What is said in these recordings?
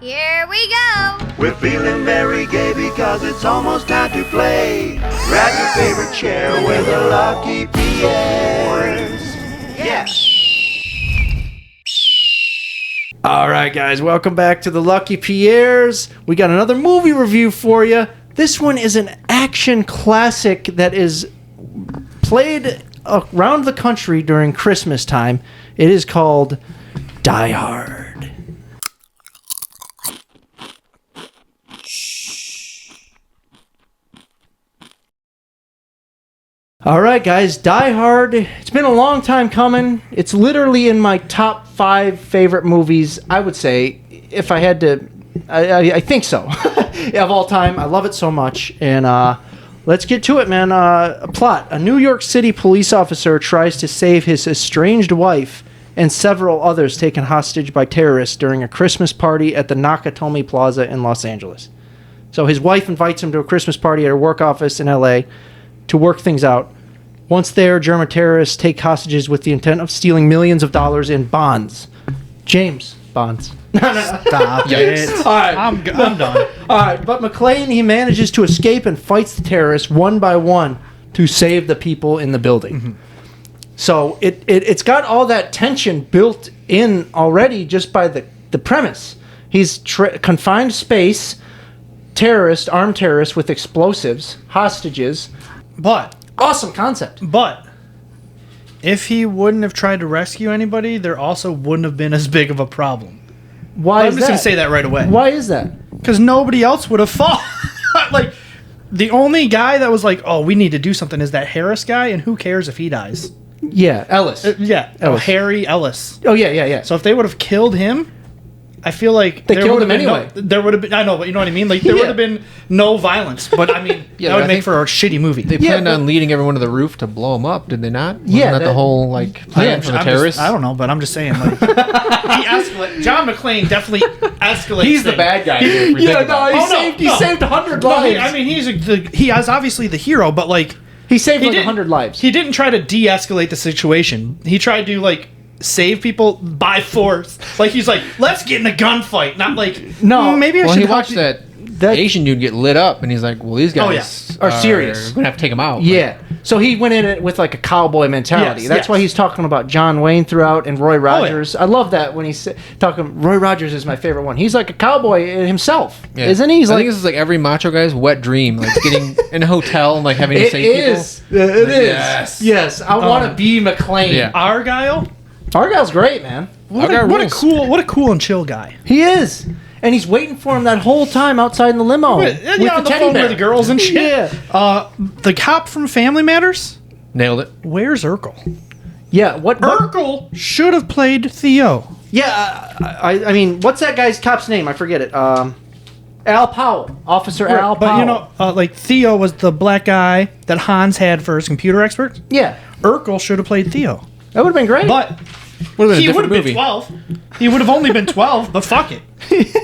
Here we go! We're feeling very gay because it's almost time to play. Grab your favorite chair with the Lucky Pierres. Yeah! All right, guys, welcome back to the Lucky Pierres. We got another movie review for you. This one is an action classic that is played around the country during Christmas time. It is called Die Hard. All right, guys, Die Hard. It's been a long time coming. It's literally in my top 5 favorite movies, I would say, if I had to. I think so. Of all time. I love it so much. And let's get to it, man. A plot. A New York City police officer tries to save his estranged wife and several others taken hostage by terrorists during a Christmas party at the Nakatomi Plaza in Los Angeles. So his wife invites him to a Christmas party at her work office in LA to work things out. Once there, German terrorists take hostages with the intent of stealing millions of dollars in bonds. James Bonds. Stop it. All right. I'm done. All right, but McClane, he manages to escape and fights the terrorists one by one to save the people in the building. Mm-hmm. So it's got all that tension built in already just by the premise. He's confined space, armed terrorists with explosives, hostages. But Awesome concept. But if he wouldn't have tried to rescue anybody, there also wouldn't have been as big of a problem. Why I'm is just that? going to say that right away. Why is that? Because nobody else would have fought. Like, the only guy that was like, oh, we need to do something is that Harris guy, and who cares if he dies? Yeah, Ellis. Ellis. Harry Ellis. Oh, yeah. So if they would have killed him, I feel like They killed him anyway. There would have been. I know, but you know what I mean. Like there would have been no violence. But I mean, Yeah, that would I make think for a shitty movie. They planned on leading everyone to the roof to blow them up, did they not? Wasn't Yeah, that the whole plan for the terrorists? I don't know, but I'm just saying. Like, he escalated. John McClane definitely escalates. He's the things. bad guy. Here, if we think about it. He saved 100 No, lives. I mean, he is obviously the hero, but like He saved like didn't- 100 lives. He didn't try to de-escalate the situation. He tried to like save people by force. Like he's like, let's get in a gunfight, not like No. Maybe I Well, should he help watched you." that That- Asian dude get lit up, and he's like, "Well, these guys Are serious. We're gonna have to take him out." Yeah. So he went in it with like a cowboy mentality. Yes, That's yes. why he's talking about John Wayne throughout and Roy Rogers. I love that when he's talking. Roy Rogers is my favorite one. He's like a cowboy himself, Yeah. isn't he? He's I like think this is like every macho guy's wet dream, like getting in a hotel and like having to it save is. people. It is. Yes. Yes. I want to be McClane. Yeah. Argyle. Argyle's great, man. What Argyle a cool and chill guy. He is. And he's waiting for him that whole time outside in the limo Yeah, on the teddy phone bear. with the girls and shit. Yeah. The cop from Family Matters. Nailed it. Where's Urkel? Yeah. What? Urkel should have played Theo. Yeah. I mean, what's that guy's cop's name? I forget it. Al Powell, Officer Al Powell. But you know, like Theo was the black guy that Hans had for his computer expert. Yeah. Urkel should have played Theo, That would have been great. but Would have been a he would different have been movie. 12. He would have only been 12, but fuck it.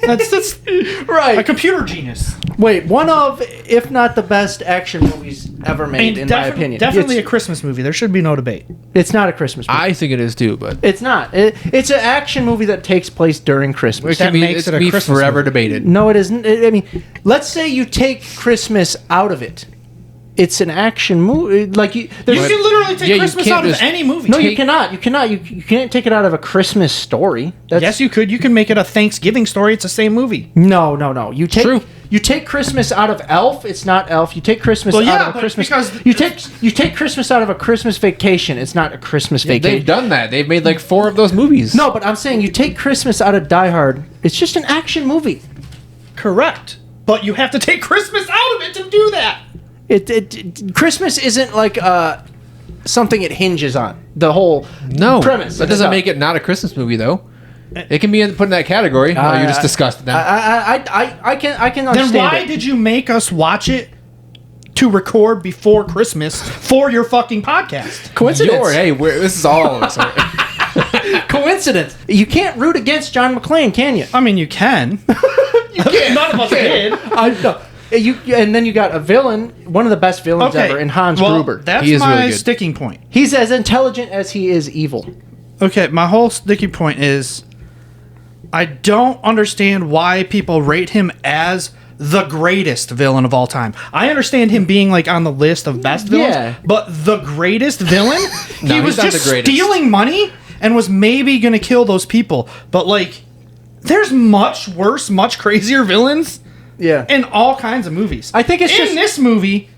That's a right. computer genius. Wait, one of, if not the best action movies ever made, in my opinion. Definitely a it's, Christmas movie. There should be no debate. it's not a Christmas movie. I think it is too, but It's not. It's an action movie that takes place during Christmas. That makes it a be Christmas forever movie. debated. No, it isn't. I mean, let's say you take Christmas out of it. It's an action movie. Like you, You there's, can literally take Yeah, you Christmas can't out of just- any movie. no, you cannot. You cannot. You can't take it out of a Christmas story. That's, Yes, you could. You can make it a Thanksgiving story. It's the same movie. No. You take True. You take Christmas out of Elf. It's not Elf. You take Christmas Well, yeah, out of a but Christmas. because- you take Christmas out of a Christmas Vacation. It's not a Christmas They've Vacation. done that. They've made like 4 of those movies. No, but I'm saying you take Christmas out of Die Hard. It's just an action movie. Correct. But you have to take Christmas out of it to do that. Christmas isn't like something it hinges on. The whole No, premise. that doesn't make it not a Christmas movie though. It can be put in that category. Oh, you just discussed it. Then. I can understand. Then why it. did you make us watch it to record before Christmas for your fucking podcast? Coincidence. This is all of us. Coincidence. You can't root against John McClane, can you? I mean, you can. You can't. None of us did. I know. And then you got a villain, one of the best villains ever, in Hans Gruber. That's He is my really good. sticking point. He's as intelligent as he is evil. Okay, my whole sticking point is I don't understand why people rate him as the greatest villain of all time. I understand him being like on the list of best villains, Yeah. but the greatest villain, No, he was he's not just the greatest. stealing money and was maybe gonna kill those people. But like, there's much worse, much crazier villains Yeah. in all kinds of movies. I think it's in just- this movie,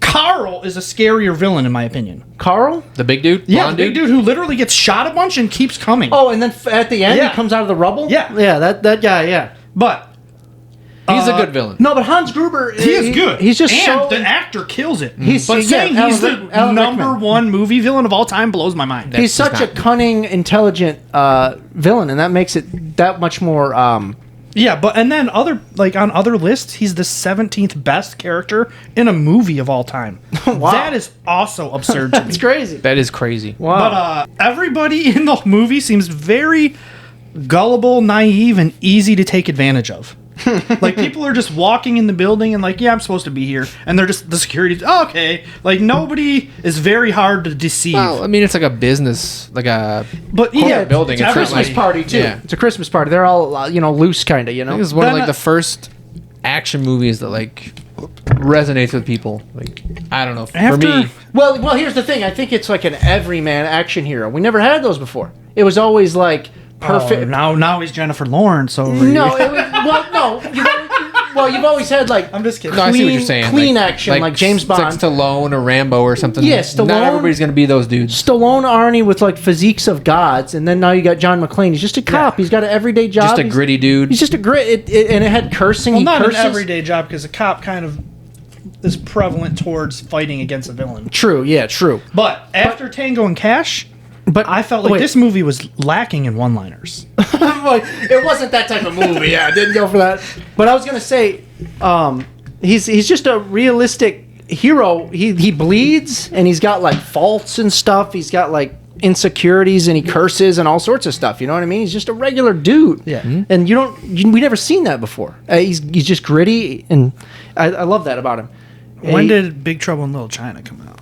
Carl is a scarier villain in my opinion. Carl? The big dude? Yeah, Blonde the big dude who literally gets shot a bunch and keeps coming. Oh, and then at the end, Yeah. he comes out of the rubble? Yeah. Yeah, that guy, yeah. But He's a good villain. No, but Hans Gruber, he is good. He's just and so... the actor kills it. He's- but yeah, saying he's Alan the Alan number Rickman. one movie villain of all time blows my mind. He's such a not- cunning, intelligent villain, and that makes it that much more... Yeah, but and then on other lists, he's the 17th best character in a movie of all time. Wow. That is also absurd to me. it's crazy. That is crazy. Wow. But everybody in the movie seems very gullible, naive, and easy to take advantage of. Like people are just walking in the building and like, yeah, I'm supposed to be here, and they're just the security. Oh, okay, like nobody is very hard to deceive. Well, I mean, it's like a business, like a. But corporate yeah, building. It's not Christmas like- party, too. Yeah. It's a Christmas party. They're all, loose, kind of, I think it's one of Then, like the first action movies that like resonates with people. Like I don't know. For After- me, Well, here's the thing. I think it's like an everyman action hero. We never had those before. It was always, like, perfect... Now he's Jennifer Lawrence over No, here. it was, you've always had like I'm just kidding. no, I see what clean- you're saying. clean action, like James it's like Bond. Stallone or Rambo or something. Yeah, Not Stallone- everybody's gonna be those dudes. Stallone, Arnie with like physiques of gods, and then now you got John McClane. He's just a cop. He's got an everyday job. Just a He's- gritty dude. He's just a grit, and it had cursing. Well, he not curses. an everyday job because a cop kind of is prevalent towards fighting against a villain. True, yeah, true. But after Tango and Cash, But I felt like wait. this movie was lacking in one-liners. Like, it wasn't that type of movie. Yeah, I didn't go for that. But I was gonna say, he's just a realistic hero. He bleeds, and he's got like faults and stuff. He's got like insecurities, and he curses and all sorts of stuff. You know what I mean? He's just a regular dude. Yeah. And we never seen that before. He's just gritty, and I love that about him. When He- did Big Trouble in Little China come out?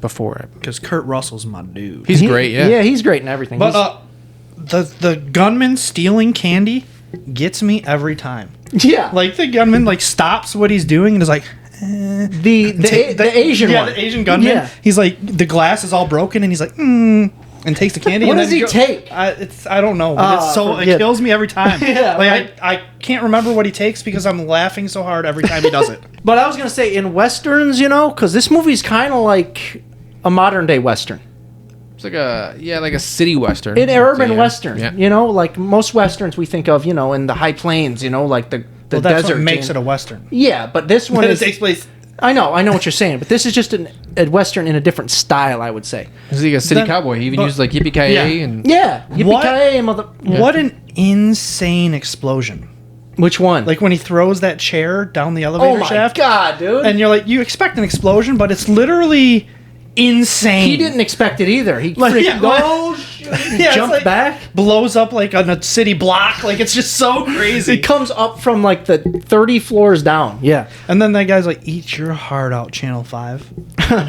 Before Because Kurt Russell's my dude. he's great. Yeah. Yeah, he's great in everything. But He's- the gunman stealing candy gets me every time. yeah, Like the gunman like stops what he's doing and is like the Asian yeah, one. the Asian gunman. Yeah. He's like the glass is all broken and he's like and takes the candy. What and does then he take? I don't know. But it's so it forget. kills me every time. Yeah, like right. I can't remember what he takes because I'm laughing so hard every time he does it. But I was gonna say in westerns, because this movie's kind of like a modern day western, It's like a city western. an urban Yeah. western. Yeah. Like most westerns we think of, in the high plains, like the Well, that's desert. what makes it a western. Yeah, but this one When it is. takes place. I know what you're saying, but this is just a western in a different style, I would say. He's like a city Then- cowboy. He even but- used like yippee ki Yeah. and Yeah, What? yippee-ki-yay, mother. What an insane explosion! Which one? Like when he throws that chair down the elevator oh my shaft, god, dude! and you're like, you expect an explosion, but it's literally insane. he didn't expect it either. He Like, freaking yeah, like- oh, shit. He Yeah, it's jumped like- back. blows up like on a city block. Like it's just so crazy. It comes up from like the 30 floors down. Yeah. And then that guy's like, "Eat your heart out, Channel 5."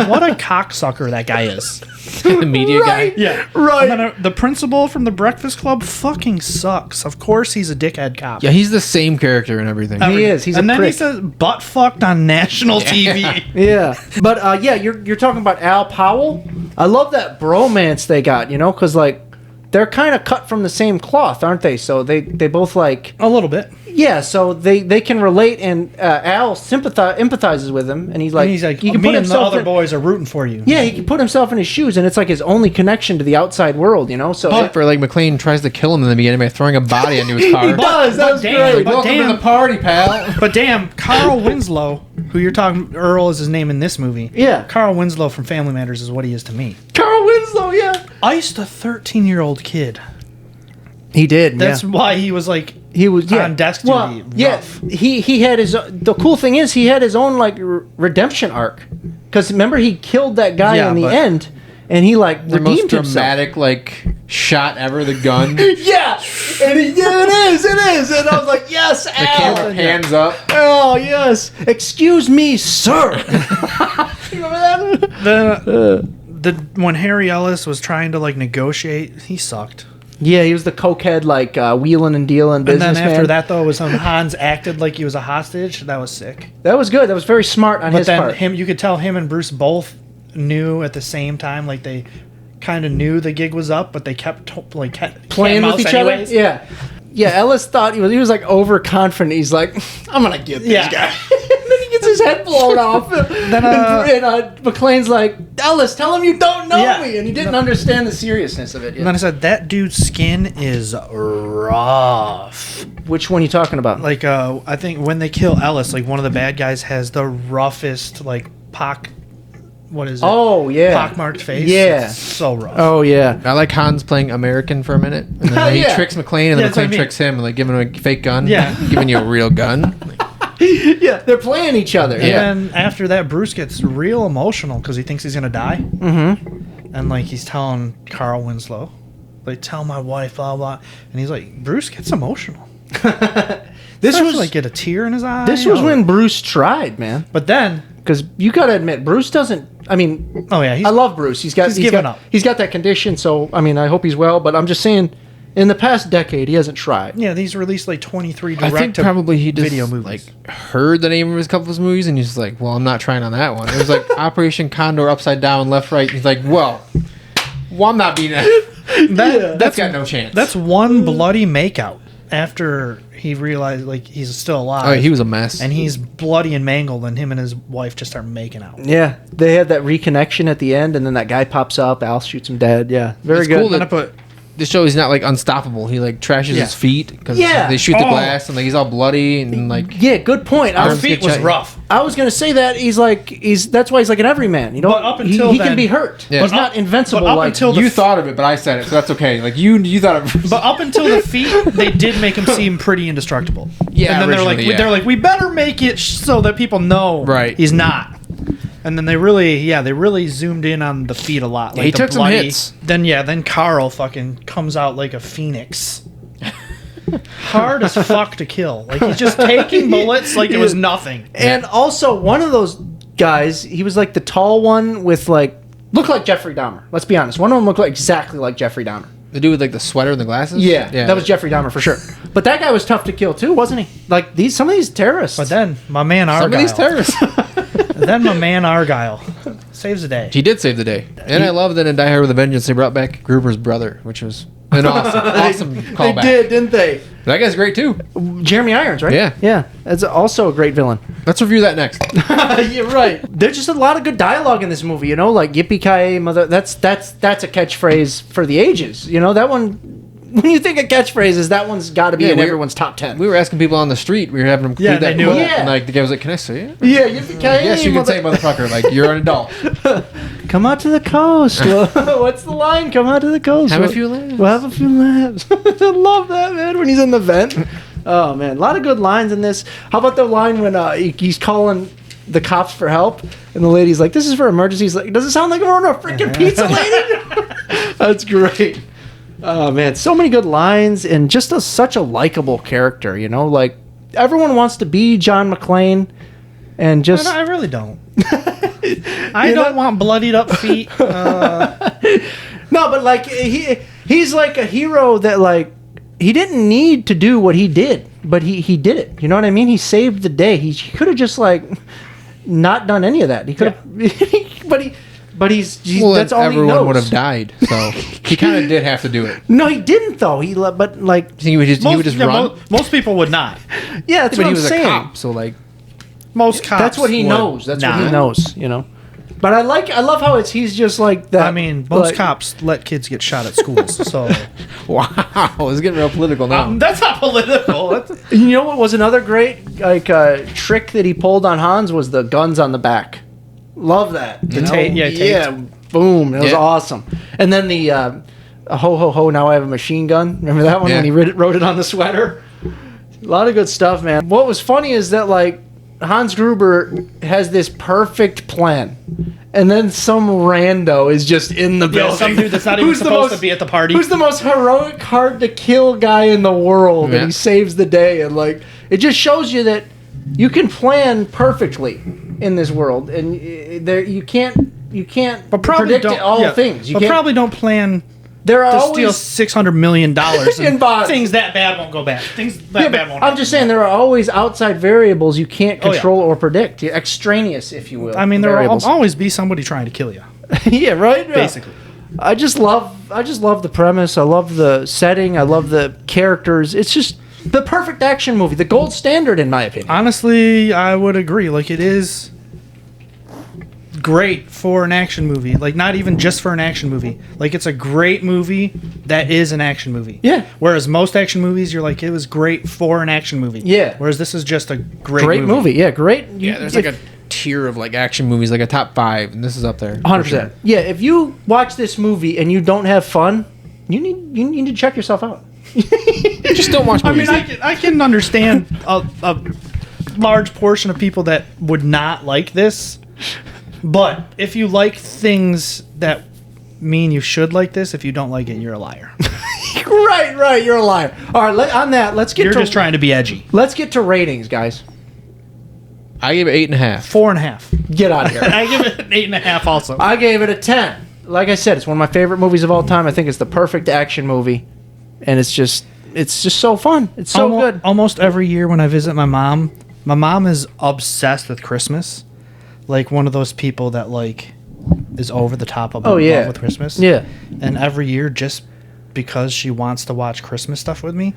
What a cocksucker that guy is. the media Right. guy. Yeah, Right. And then the principal from the Breakfast Club fucking sucks. Of course, he's a dickhead cop. Yeah, he's the same character and everything. He is. He's and a then prick. he says butt fucked on national TV. Yeah, but yeah, you're talking about Al Powell. I love that bromance they got, because like they're kind of cut from the same cloth, aren't they? So they both like A little bit. yeah, so they can relate, and Al empathizes with him, and he's like And he's like, he can me put and the himself other in, boys are rooting for you. yeah, he can put himself in his shoes, and it's like his only connection to the outside world, So Except for like McLean tries to kill him in the beginning by throwing a body into his car. he does. That but was damn, great. but Welcome damn. to the party, pal. But damn, Carl Winslow, who you're talking, Earl is his name in this movie. Yeah. Carl Winslow from Family Matters is what he is to me. Carl Winslow, yeah, Iced a 13-year-old kid. he did. That's why he was like He was on desk duty. Well, yeah, rough. he had his. The cool thing is he had his own like redemption arc, because remember he killed that guy Yeah, in the but- end, and he like The most redeemed himself. dramatic like shot ever. The gun. Yeah, and it is, and I was like, yes, The camera pans up. Oh yes, excuse me, sir. You remember that? The when Harry Ellis was trying to like negotiate, he sucked. Yeah, he was the cokehead, like wheeling and dealing And then businessman. after that, though, was when Hans acted like he was a hostage. That was sick. That was good. That was very smart on But his then part. you could tell him and Bruce both knew at the same time, like they kind of knew the gig was up, but they kept kept Playing with each anyways. other. Yeah. Yeah, Ellis thought he was like overconfident. He's like, I'm going to get this Yeah. guy. And then he gets his head blown off. Then, and McClane's like, Ellis, tell him you don't know Yeah. me. And he didn't understand the seriousness of it. And then I said, that dude's skin is rough. Which one are you talking about? Like, I think when they kill Ellis, like one of the bad guys has the roughest, like, what is it? Oh, yeah. Pockmarked face. Yeah. It's so rough. Oh, yeah. I like Hans playing American for a minute, and then he Yeah. tricks McClane, and Yeah, then that's what I McClane mean. tricks him, and like giving him a fake gun. Yeah. Giving you a real gun. Like, Yeah, they're playing each other. And Yeah. then after that, Bruce gets real emotional because he thinks he's gonna die. Mm-hmm. And like he's telling Carl Winslow, like, tell my wife, blah blah. And he's like, Bruce gets emotional. This Starts was to, like get a tear in his eye. this was Oh. when Bruce tried, man. But then, Because you got to admit, Bruce doesn't. I mean, oh yeah, he's, I love Bruce. He's given got, up. He's got that condition. So I mean, I hope he's well. But I'm just saying, in the past decade, he hasn't tried. yeah. These released like 23 I direct think to probably he just video movies. like heard the name of his couple of his movies, and he's just like, "Well, I'm not trying on that one." It was like Operation Condor, Upside Down, Left, Right. He's like, "Well, I'm not being that. That's got no chance." That's one bloody makeout after he realized like he's still alive. Oh, he was a mess. and he's bloody and mangled, and him and his wife just start making out. Yeah, they had that reconnection at the end, and then that guy pops up. Al shoots him dead. Yeah, very It's good. cool that this show he's not like unstoppable. He like trashes Yeah. his feet because Yeah. they shoot the Oh. glass and like he's all bloody and like Yeah, good point. Our Arms feet get was shot. rough. I was gonna say that that's why he's like an everyman. You know, But up until he can then- be hurt. Yeah. He's But not invincible. but up like until the you thought of it, but I said it, so that's okay. Like you thought of. But up until the feet, they did make him seem pretty indestructible. Yeah, and then originally, yeah. they're like, we better make it so that people know Right. he's not. And then they really zoomed in on the feet a lot. Like he the took some bloody- hits. Then Carl fucking comes out like a phoenix. Hard as fuck to kill. Like he's just taking bullets like it was nothing. And also, one of those guys, he was like the tall one with like looked like Jeffrey Dahmer. Let's be honest. One of them looked like exactly like Jeffrey Dahmer. The dude with like the sweater and the glasses. Yeah, that was Jeffrey Dahmer for sure. But that guy was tough to kill too, wasn't he? Like some of these terrorists. But then my man Argyle. Some of these terrorists. Then my man Argyle saves the day. He did save the day, and I love that in Die Hard with a Vengeance they brought back Gruber's brother, which was an awesome they callback. did, didn't they? That guy's great too. Jeremy Irons, right? Yeah. yeah. That's also a great villain. Let's review that next. You're right. There's just a lot of good dialogue in this movie. You know, like "Yippee ki mother." That's a catchphrase for the ages. You know that one. When you think of catchphrases, that one's got to be Yeah, in we- everyone's top 10. We were asking people on the street. We were having them Yeah, read that they knew quote, it. Yeah. and like the guy was like, "Can I say it?" Yeah, yippee ki Yes, you can say motherfucker. Like you're an adult. Come out to the coast. What's the line? Come out to the coast. Have a few laughs. We'll have a few laughs. I love that, man, when he's in the vent. Oh, man. A lot of good lines in this. How about the line when he's calling the cops for help, and the lady's like, "This is for emergencies." Like, does it sound like we're on a freaking pizza, lady? That's great. Oh, man. So many good lines, and just such a likable character, you know? Like, everyone wants to be John McClane, and just... I really don't. I don't want bloodied up feet. No, but like he's like a hero that like he didn't need to do what he did, but he did it. You know what I mean? He saved the day. He could have just like not done any of that. He could have, but he's Well, that's all he everyone knows. would have died. So he kind of did have to do it. No, he didn't though. But like He would just run. Most people would not. yeah, that's But what he I'm was saying. a cop, so like Most cops. That's what he would knows. That's what he not. knows. You know. But I love how he's just like that. I mean, most like- cops let kids get shot at schools. So wow, it's getting real political now. that's not political. That's, You know what was another great like trick that he pulled on Hans was the guns on the back. Love that. You know? tape, yeah, yeah, taped. boom. It was Yeah. awesome. And then the ho ho ho. Now I have a machine gun. Remember that one Yeah. when he wrote it on the sweater? A lot of good stuff, man. What was funny is that like Hans Gruber has this perfect plan. And then some rando is just in the building. some dude that's not even Who's the supposed to most- be at the party. Who's the most heroic, hard to kill guy in the world? Yeah. And he saves the day. And like, it just shows you that you can plan perfectly in this world, and there you can't but probably predict don't, all yeah, things. You but can't, probably don't plan There are to steal always $600 million In and bonds. things that bad won't go bad. Things that Yeah, bad but won't I'm happen. just saying there are always outside variables you can't Oh, yeah. control or predict. You're extraneous, if you will. I mean, there will variables. always be somebody trying to kill you. Yeah, right. Yeah. Basically. I just love the premise. I love the setting. I love the characters. It's just the perfect action movie, the gold standard, in my opinion. Honestly, I would agree. Like, it is great for an action movie. Like, not even just for an action movie. Like, it's a great movie that is an action movie. Yeah. Whereas most action movies, you're like, it was great for an action movie. Yeah. Whereas this is just a great, Great movie. Yeah, great. Yeah, there's like a tier of like action movies, like a top 5, and this is up there. 100%. Yeah, if you watch this movie and you don't have fun, you need to check yourself out. Just don't watch I movies. mean, I can understand a large portion of people that would not like this, but if you like things that mean you should like this, if you don't like it, you're a liar. right. You're a liar. All right, on that, let's get You're to just trying to be edgy. let's get to ratings, guys. I gave it 8.5. 4.5. Get out of here. I give it an 8.5 also. I gave it a 10. Like I said, it's one of my favorite movies of all time. I think it's the perfect action movie, and it's just so fun. It's so good. Almost every year when I visit my mom is obsessed with Christmas. Like one of those people that like is over the top above with Christmas. Yeah. And every year, just because she wants to watch Christmas stuff with me,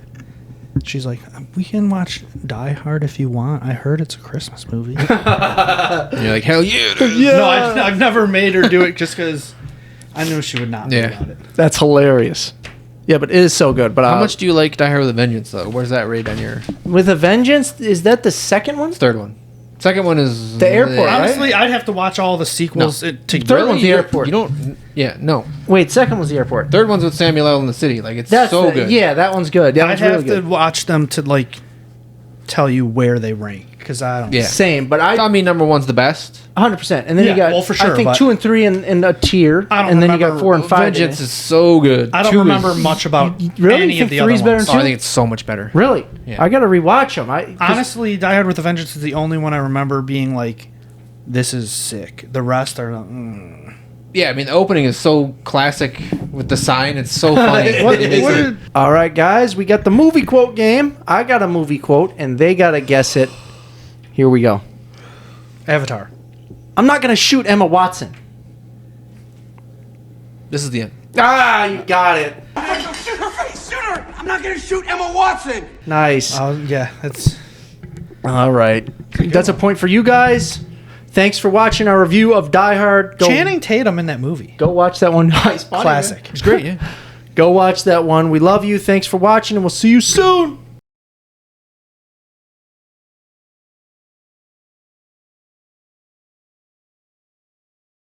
she's like, "We can watch Die Hard if you want. I heard it's a Christmas movie." And you're like, hell yeah. it is. No, I've never made her do it just because I knew she would not be Yeah. about it. That's hilarious. Yeah, but it is so good. But How much do you like Die Hard with a Vengeance, though? Where's that rate on your with a Vengeance? Is that the second one? third one? Second one is The airport, right? Honestly, I'd have to watch all the sequels to Third one's the airport. You don't. Yeah, no. Wait, second was the airport. Third one's with Samuel L. in the city. Like it's That's so the- good. Yeah, that one's good. That I'd one's have really to good. watch them to like tell you where they rank because I don't. Yeah. Same, but I mean, number one's the best. 100%. And then Yeah, you got, well, for sure, I think but- 2 and 3 in a tier, I don't and then you got remember 4 and 5. Vengeance is so good. I don't Two remember is- much about really any think of the other three's better ones. than Oh, I think it's so much better. Really? Yeah. I got to rewatch them. Honestly, Die Hard with a Vengeance is the only one I remember being like, "This is sick." The rest are. Yeah, I mean, the opening is so classic with the sign. It's so funny. What- It makes what it- are- All right, guys, we got the movie quote game. I got a movie quote, and they got to guess it. Here we go. Avatar. I'm not going to shoot Emma Watson. This is the end. Ah, you got it. Shoot her face! Shoot her! I'm not gonna shoot Emma Watson! Nice. Yeah, that's. All right. That's a point for you guys. Thanks for watching our review of Die Hard. Channing Tatum in that movie. Go watch that one. Nice. Classic. It's great. Yeah. Go watch that one. We love you. Thanks for watching, and we'll see you soon.